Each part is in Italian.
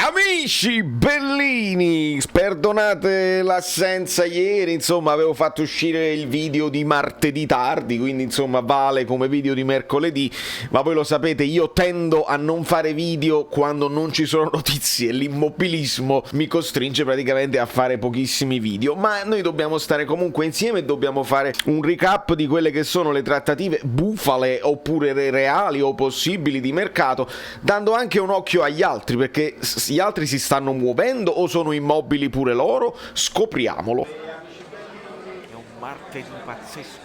Amici bellini, perdonate l'assenza ieri, insomma avevo fatto uscire il video di martedì tardi, quindi insomma vale come video di mercoledì, ma voi lo sapete, io tendo a non fare video quando non ci sono notizie, l'immobilismo mi costringe praticamente a fare pochissimi video, ma noi dobbiamo stare comunque insieme e dobbiamo fare un recap di quelle che sono le trattative bufale oppure reali o possibili di mercato, dando anche un occhio agli altri, perché gli altri si stanno muovendo o sono immobili pure loro? Scopriamolo. È un martedì pazzesco.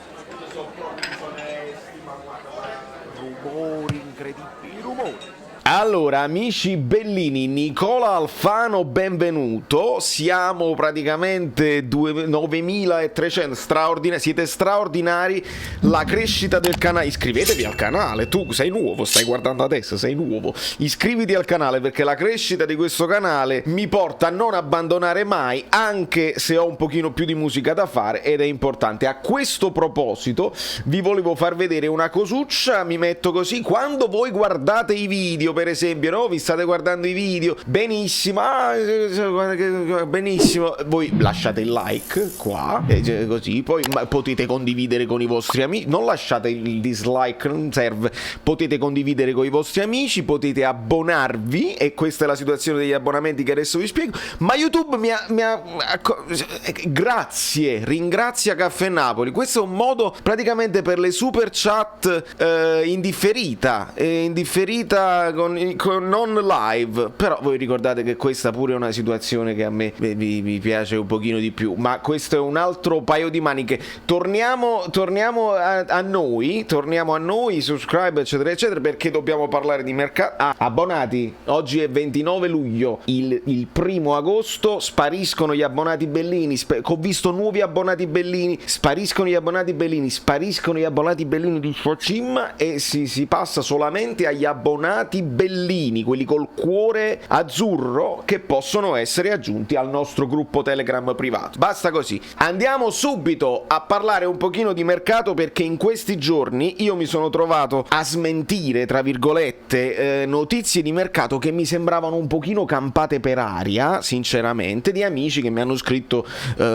Rumori incredibili, rumori. Allora, amici bellini, Nicola Alfano, benvenuto. Siamo praticamente 9300, siete straordinari. La crescita del canale, iscrivetevi al canale, tu sei nuovo, stai guardando adesso, sei nuovo. Iscriviti al canale perché la crescita di questo canale mi porta a non abbandonare mai, anche se ho un pochino più di musica da fare ed è importante. A questo proposito vi volevo far vedere una cosuccia, mi metto così, quando voi guardate i video, per esempio, no? Vi state guardando i video, benissimo, benissimo, voi lasciate il like qua, così, poi potete condividere con i vostri amici, non lasciate il dislike, non serve, potete condividere con i vostri amici, potete abbonarvi, e questa è la situazione degli abbonamenti che adesso vi spiego, ma YouTube grazie, ringrazia Caffè Napoli, questo è un modo praticamente per le super chat indifferita con non live, però voi ricordate che questa pure è una situazione che a me mi piace un pochino di più, ma questo è un altro paio di maniche. Torniamo a noi, subscribe eccetera eccetera, perché dobbiamo parlare di mercato. Abbonati, oggi è 29 luglio, il 1 agosto spariscono gli abbonati bellini, ho visto nuovi abbonati bellini, spariscono gli abbonati bellini di Focim e si passa solamente agli abbonati bellini, quelli col cuore azzurro, che possono essere aggiunti al nostro gruppo Telegram privato. Basta così. Andiamo subito a parlare un pochino di mercato, perché in questi giorni io mi sono trovato a smentire, tra virgolette, notizie di mercato che mi sembravano un pochino campate per aria, sinceramente, di amici che mi hanno scritto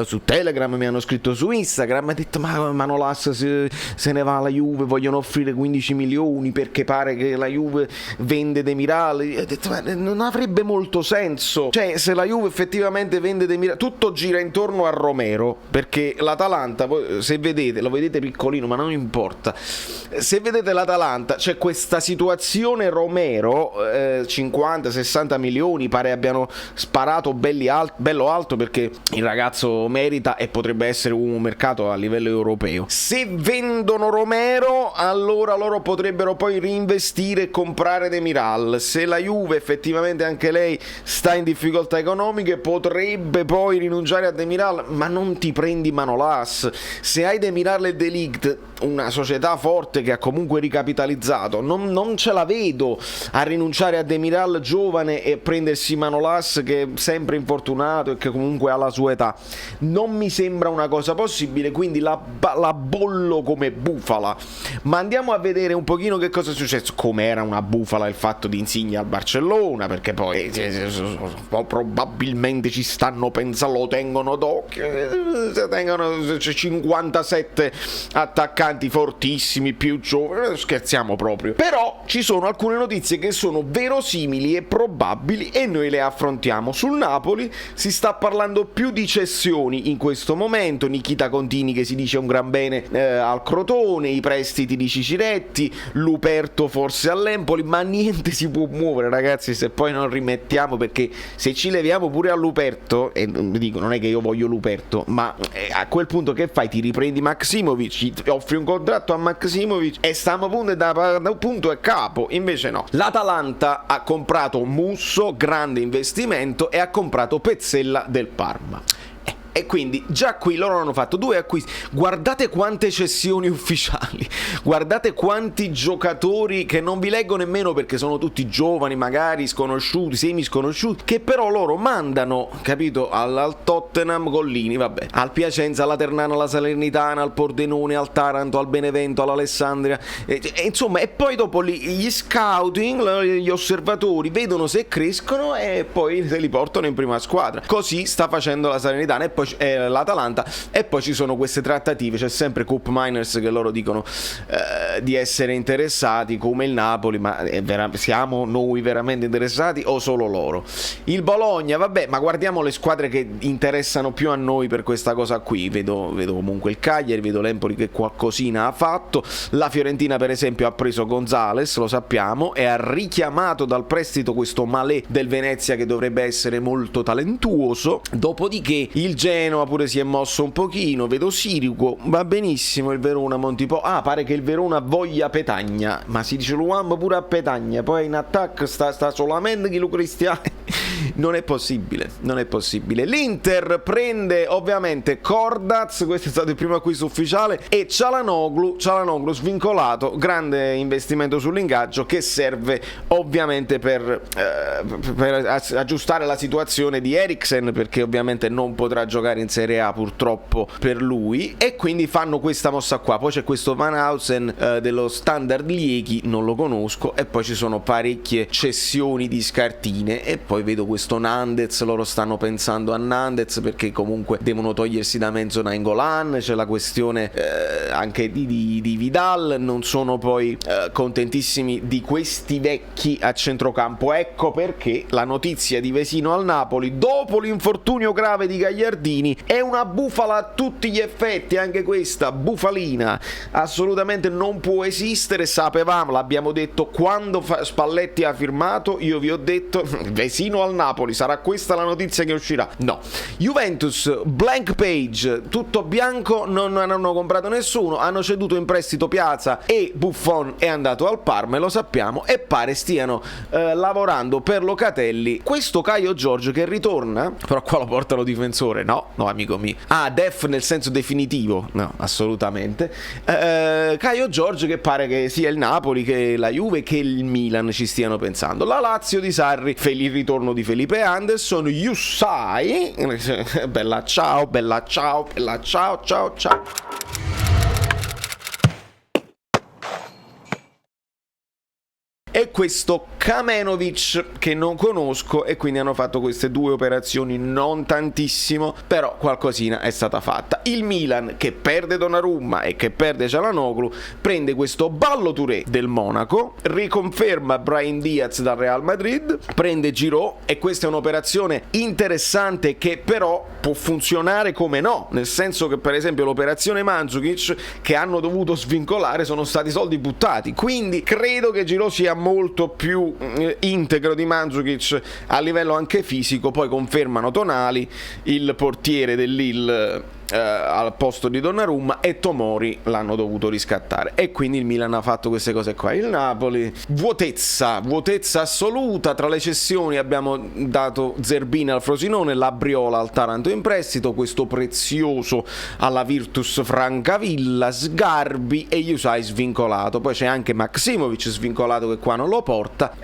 su Telegram, mi hanno scritto su Instagram, mi hanno detto ma Manolas se ne va alla Juve, vogliono offrire 15 milioni perché pare che la Juve vende Demiral. Ho detto ma non avrebbe molto senso, cioè se la Juve effettivamente vende Demiral, tutto gira intorno a Romero, perché l'Atalanta, se vedete, lo vedete piccolino ma non importa, se vedete l'Atalanta c'è questa situazione Romero, 50-60 milioni pare abbiano sparato bello alto, perché il ragazzo merita e potrebbe essere un mercato a livello europeo. Se vendono Romero, allora loro potrebbero poi reinvestire e comprare Demiral. Se la Juve effettivamente anche lei sta in difficoltà economiche, potrebbe poi rinunciare a Demiral, ma non ti prendi Manolas. Se hai Demiral e De Ligt, una società forte che ha comunque ricapitalizzato, non ce la vedo a rinunciare a Demiral giovane e prendersi Manolas che è sempre infortunato e che comunque ha la sua età. Non mi sembra una cosa possibile, quindi la bollo come bufala. Ma andiamo a vedere un pochino che cosa è successo. Come era una bufala il fatto di Insigne al Barcellona, perché poi probabilmente ci stanno pensando, lo tengono d'occhio, tengono 57 attaccanti fortissimi più giovani, scherziamo proprio. Però ci sono alcune notizie che sono verosimili e probabili e noi le affrontiamo. Sul Napoli si sta parlando più di cessioni in questo momento, Nikita Contini che si dice un gran bene al Crotone, i prestiti di Ciciretti, Luperto forse all'Empoli, ma niente si può muovere, ragazzi, se poi non rimettiamo, perché se ci leviamo pure a Luperto, e dico, non è che io voglio Luperto, ma a quel punto che fai? Ti riprendi Maximovic, offri un contratto a Maximovic e stiamo da punto e capo. Invece no, l'Atalanta ha comprato Musso, grande investimento, e ha comprato Pezzella del Parma. E quindi già qui loro hanno fatto 2 acquisti. Guardate quante cessioni ufficiali, guardate quanti giocatori che non vi leggo nemmeno perché sono tutti giovani, magari sconosciuti, semi sconosciuti, che però loro mandano, capito, al Tottenham Gollini, vabbè, al Piacenza, alla Ternana, alla Salernitana, al Pordenone, al Taranto, al Benevento, all'Alessandria, insomma, e poi dopo gli scouting, gli osservatori vedono se crescono e poi se li portano in prima squadra. Così sta facendo la Salernitana e poi l'Atalanta, e poi ci sono queste trattative, c'è sempre Cup Miners che loro dicono di essere interessati come il Napoli, ma siamo noi veramente interessati o solo loro? Il Bologna, vabbè, ma guardiamo le squadre che interessano più a noi per questa cosa qui, vedo comunque il Cagliari, vedo l'Empoli che qualcosina ha fatto, la Fiorentina per esempio ha preso Gonzales, lo sappiamo, e ha richiamato dal prestito questo Malé del Venezia che dovrebbe essere molto talentuoso, dopodiché il Genoa pure si è mosso un pochino, vedo Sirico, va benissimo il Verona, Montipò, pare che il Verona voglia Petagna, ma si dice l'uomo pure a Petagna, poi in attacco sta solamente Chilo Cristiano. Non è possibile. L'Inter prende ovviamente Cordaz, questo è stato il primo acquisto ufficiale, e Çalhanoğlu svincolato, grande investimento sull'ingaggio che serve ovviamente per aggiustare la situazione di Eriksen, perché ovviamente non potrà giocare in Serie A purtroppo per lui, e quindi fanno questa mossa qua. Poi c'è questo Van Hausen dello Standard Liegi, non lo conosco, e poi ci sono parecchie cessioni di scartine, e poi vedo questo Nandez, loro stanno pensando a Nandez perché comunque devono togliersi da mezzo Nainggolan, c'è la questione anche di Vidal, non sono poi contentissimi di questi vecchi a centrocampo. Ecco perché la notizia di Vesino al Napoli dopo l'infortunio grave di Gagliardini è una bufala a tutti gli effetti, anche questa bufalina assolutamente non può esistere, sapevamo, l'abbiamo detto quando Spalletti ha firmato, io vi ho detto Vesino al Napoli, sarà questa la notizia che uscirà? No. Juventus, blank page, tutto bianco, non hanno comprato nessuno, hanno ceduto in prestito Piazza e Buffon è andato al Parma, lo sappiamo, e pare stiano lavorando per Locatelli. Questo Caio Giorgio che ritorna, però qua lo portano difensore, no amico mio, def nel senso definitivo, no, assolutamente. Caio Giorgio che pare che sia il Napoli, che la Juve, che il Milan ci stiano pensando. La Lazio di Sarri, il ritorno di Felipe Anderson, Yusai, bella ciao. E questo Kamenovic che non conosco, e quindi hanno fatto queste 2 operazioni, non tantissimo, però qualcosina è stata fatta. Il Milan, che perde Donnarumma e che perde Çalhanoğlu, prende questo Ballo Touré del Monaco, riconferma Brahim Diaz dal Real Madrid, prende Giroud, e questa è un'operazione interessante che però può funzionare come no, nel senso che per esempio l'operazione Mandzukic che hanno dovuto svincolare sono stati soldi buttati, quindi credo che Giroud sia molto più integro di Mandzukic a livello anche fisico. Poi confermano Tonali, il portiere del Lille al posto di Donnarumma, e Tomori l'hanno dovuto riscattare, e quindi il Milan ha fatto queste cose qua. Il Napoli, vuotezza assoluta. Tra le cessioni abbiamo dato Zerbini al Frosinone, Labriola al Taranto in prestito, questo prezioso alla Virtus Francavilla, Sgarbi e Yusai svincolato. Poi c'è anche Maksimovic svincolato che qua non lo porta,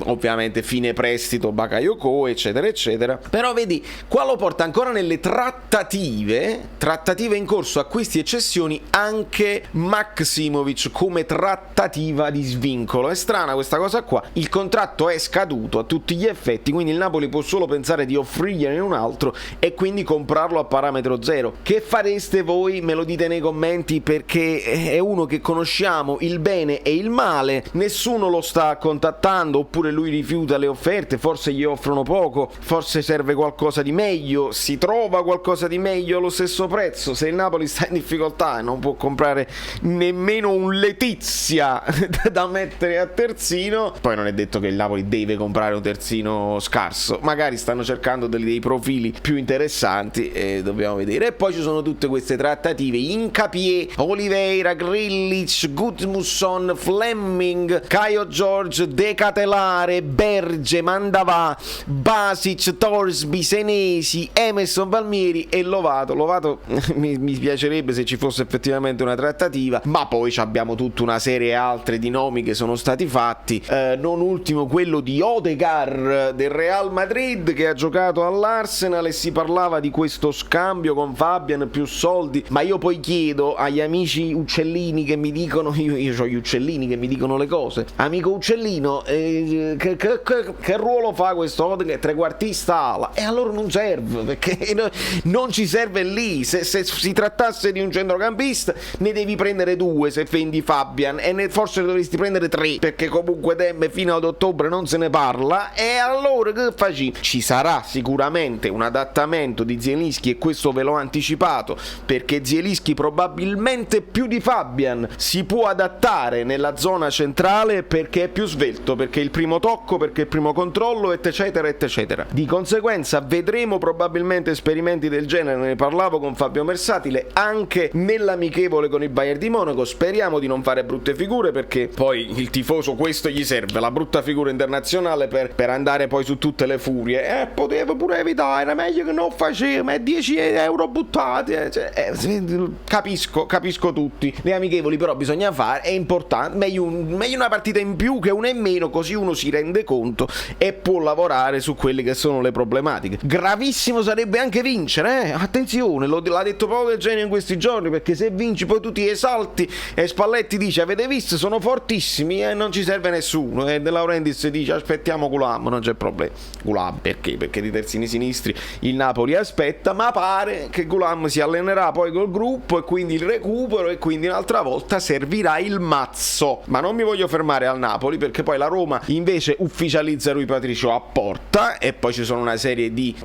ovviamente fine prestito Bakayoko eccetera eccetera. Però vedi, qua lo porta ancora nelle trattative in corso, acquisti e cessioni, anche Maksimovic come trattativa di svincolo. È strana questa cosa qua, il contratto è scaduto a tutti gli effetti, quindi il Napoli può solo pensare di offrirgliene un altro e quindi comprarlo a parametro zero. Che fareste voi? Me lo dite nei commenti, perché è uno che conosciamo il bene e il male, nessuno lo sta contattando, oppure lui rifiuta le offerte, forse gli offrono poco, forse serve qualcosa di meglio, si trova qualcosa di meglio meglio allo stesso prezzo. Se il Napoli sta in difficoltà e non può comprare nemmeno un Letizia da mettere a terzino, poi non è detto che il Napoli deve comprare un terzino scarso, magari stanno cercando dei profili più interessanti e dobbiamo vedere. E poi ci sono tutte queste trattative: Hincapié, Oliveira, Grilic, Gudmundsson, Fleming, Caio George, De Catelare, Berge, Mandavà, Basic, Torsby, Senesi, Emerson Palmieri e Lovato. mi piacerebbe se ci fosse effettivamente una trattativa, ma poi abbiamo tutta una serie altre di nomi che sono stati fatti, non ultimo quello di Odegaard del Real Madrid, che ha giocato all'Arsenal, e si parlava di questo scambio con Fabian più soldi. Ma io poi chiedo agli amici uccellini che mi dicono, io ho gli uccellini che mi dicono le cose, amico uccellino, che ruolo fa questo Odegaard? Trequartista ala? E allora non serve, perché non ci serve lì. Se si trattasse di un centrocampista ne devi prendere 2 se vendi Fabian, e forse ne dovresti prendere 3, perché comunque Demme fino ad ottobre non se ne parla. E allora che faci? Ci sarà sicuramente un adattamento di Zielinski, e questo ve l'ho anticipato, perché Zielinski probabilmente più di Fabian si può adattare nella zona centrale, perché è più svelto, perché il primo tocco, perché il primo controllo, eccetera eccetera. Di conseguenza vedremo probabilmente esperimenti del genere. Ne parlavo con Fabio Mersatile anche nell'amichevole con il Bayern di Monaco. Speriamo di non fare brutte figure, perché poi il tifoso questo gli serve, la brutta figura internazionale, per andare poi su tutte le furie. Potevo pure evitare, era meglio che non facevo, ma 10 euro buttati, capisco tutti. Le amichevoli però bisogna fare, è importante, meglio una partita in più che una in meno, così uno si rende conto e può lavorare su quelle che sono le problematiche. Gravissimo sarebbe anche vincere, attenzione, l'ha detto proprio del genere in questi giorni, perché se vinci poi tu ti esalti e Spalletti dice: avete visto, sono fortissimi e non ci serve nessuno, e De Laurentiis dice: aspettiamo Gulam, non c'è problema. Gulam perché di terzini sinistri il Napoli aspetta, ma pare che Gulam si allenerà poi col gruppo, e quindi il recupero, e quindi un'altra volta servirà il mazzo. Ma non mi voglio fermare al Napoli, perché poi la Roma invece ufficializza Rui Patricio a Porta, e poi ci sono una serie di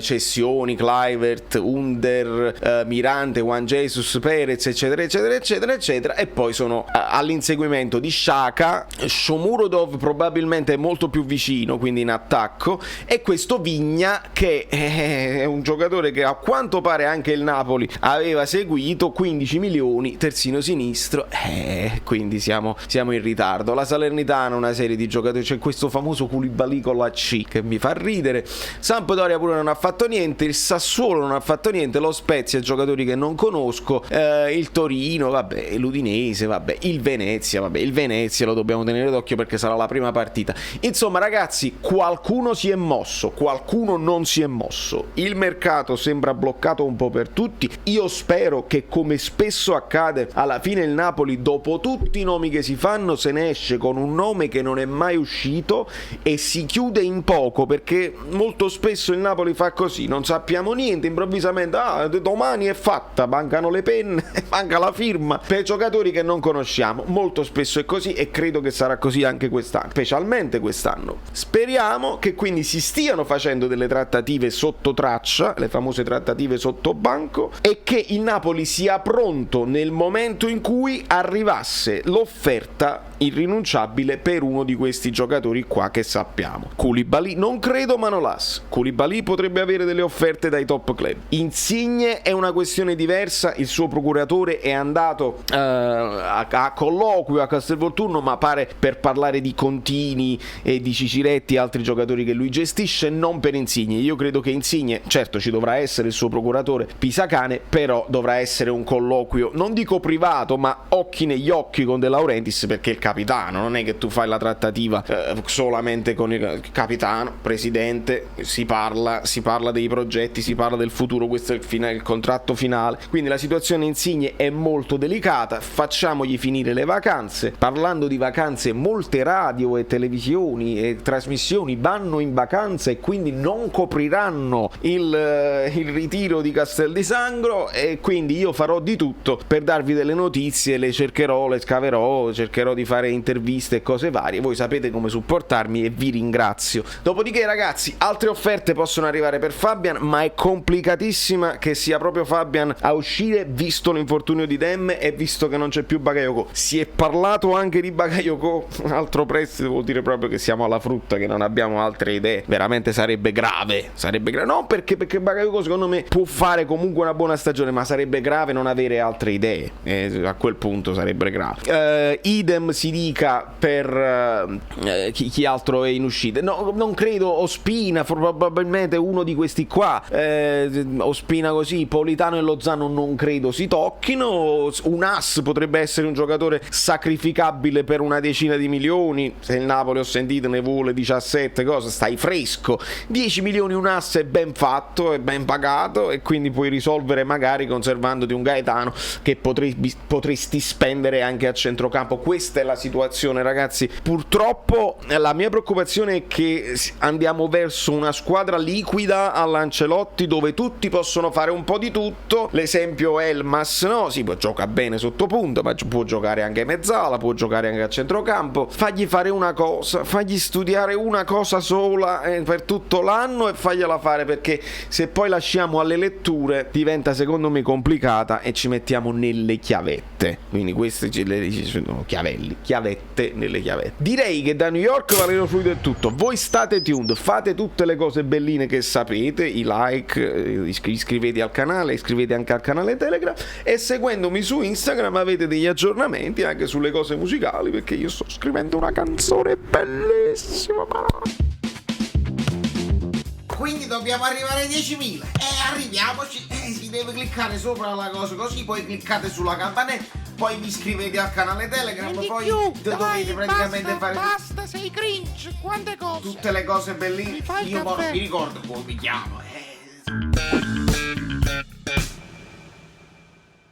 cessioni: Kluivert, Under, Mirante, Juan Jesus, Perez, eccetera, e poi sono all'inseguimento di Xhaka. Shomurodov probabilmente è molto più vicino, quindi in attacco, e questo Vigna, che è un giocatore che a quanto pare anche il Napoli aveva seguito, 15 milioni, terzino sinistro, quindi siamo in ritardo. La Salernitana, una serie di giocatori, c'è questo famoso Koulibaly con la C che mi fa ridere. Sampdoria pure non ha fatto niente, il Sassuolo non ha fatto niente, lo Spezia giocatori che non conosco, il Torino, vabbè, l'Udinese, vabbè, il Venezia lo dobbiamo tenere d'occhio perché sarà la prima partita. Insomma ragazzi, qualcuno si è mosso, qualcuno non si è mosso, il mercato sembra bloccato un po' per tutti. Io spero che, come spesso accade, alla fine il Napoli, dopo tutti i nomi che si fanno, se ne esce con un nome che non è mai uscito e si chiude in poco, perché molto spesso il Napoli fa così, non sappiamo niente, improvvisamente domani è fatta, mancano le penne, manca la firma per giocatori che non conosciamo. Molto spesso è così, e credo che sarà così anche quest'anno, specialmente quest'anno. Speriamo che quindi si stiano facendo delle trattative sotto traccia, le famose trattative sotto banco, e che il Napoli sia pronto nel momento in cui arrivasse l'offerta irrinunciabile per uno di questi giocatori qua che sappiamo. Koulibaly non credo, Manolas. Koulibaly potrebbe avere delle offerte dai top club. Insigne è una questione diversa, il suo procuratore è andato a colloquio a Castelvolturno, ma pare per parlare di Contini e di Ciciretti e altri giocatori che lui gestisce, non per Insigne. Io credo che Insigne, certo ci dovrà essere il suo procuratore Pisacane, però dovrà essere un colloquio, non dico privato, ma occhi negli occhi con De Laurentiis, perché il capitano, non è che tu fai la trattativa solamente con il capitano, presidente, si parla dei progetti, si parla del futuro, questo è il contratto finale. Quindi la situazione Insigne è molto delicata, facciamogli finire le vacanze. Parlando di vacanze, molte radio e televisioni e trasmissioni vanno in vacanza e quindi non copriranno il ritiro di Castel di Sangro, e quindi io farò di tutto per darvi delle notizie, le cercherò, le scaverò, cercherò di fare interviste e cose varie. Voi sapete come supportarmi e vi ringrazio. Dopodiché ragazzi, altre offerte possono arrivare per Fabian, ma è complicatissimo probabilissima che sia proprio Fabian a uscire, visto l'infortunio di Dem e visto che non c'è più Bakayoko. Si è parlato anche di Bakayoko, un altro prestito, vuol dire proprio che siamo alla frutta, che non abbiamo altre idee. Veramente sarebbe grave, no perché Bakayoko secondo me può fare comunque una buona stagione, ma sarebbe grave non avere altre idee, a quel punto sarebbe grave. Idem si dica per chi altro è in uscita. No, non credo. Ospina probabilmente uno di questi qua, Ospina così, Politano e Lozano non credo si tocchino. Un As potrebbe essere un giocatore sacrificabile per una decina di milioni, se il Napoli, ho sentito, ne vuole 17, cosa, stai fresco. 10 milioni un As è ben fatto, è ben pagato, e quindi puoi risolvere magari conservandoti un Gaetano che potresti spendere anche a centrocampo. Questa è la situazione, ragazzi. Purtroppo la mia preoccupazione è che andiamo verso una squadra liquida all'Ancelotti, dove tutti possono fare un po' di tutto. L'esempio Elmas, no? Si gioca bene sotto punta, ma può giocare anche mezzala, può giocare anche a centrocampo. Fagli fare una cosa, fagli studiare una cosa sola per tutto l'anno e fagliela fare, perché se poi lasciamo alle letture diventa secondo me complicata e ci mettiamo nelle chiavette. Quindi queste sono chiavette nelle chiavette. Direi che da New York Valerio Fluido è tutto. Voi state tuned, fate tutte le cose belline che sapete, i like, iscrivetevi al canale, iscrivetevi anche al canale Telegram, e seguendomi su Instagram avete degli aggiornamenti anche sulle cose musicali, perché io sto scrivendo una canzone bellissima. Quindi dobbiamo arrivare ai 10.000 e arriviamoci. Si deve cliccare sopra la cosa, così poi cliccate sulla campanella, poi vi iscrivete al canale Telegram, poi dovete praticamente fare basta, sei cringe, quante cose, tutte le cose belline. Io mi ricordo come mi chiamo.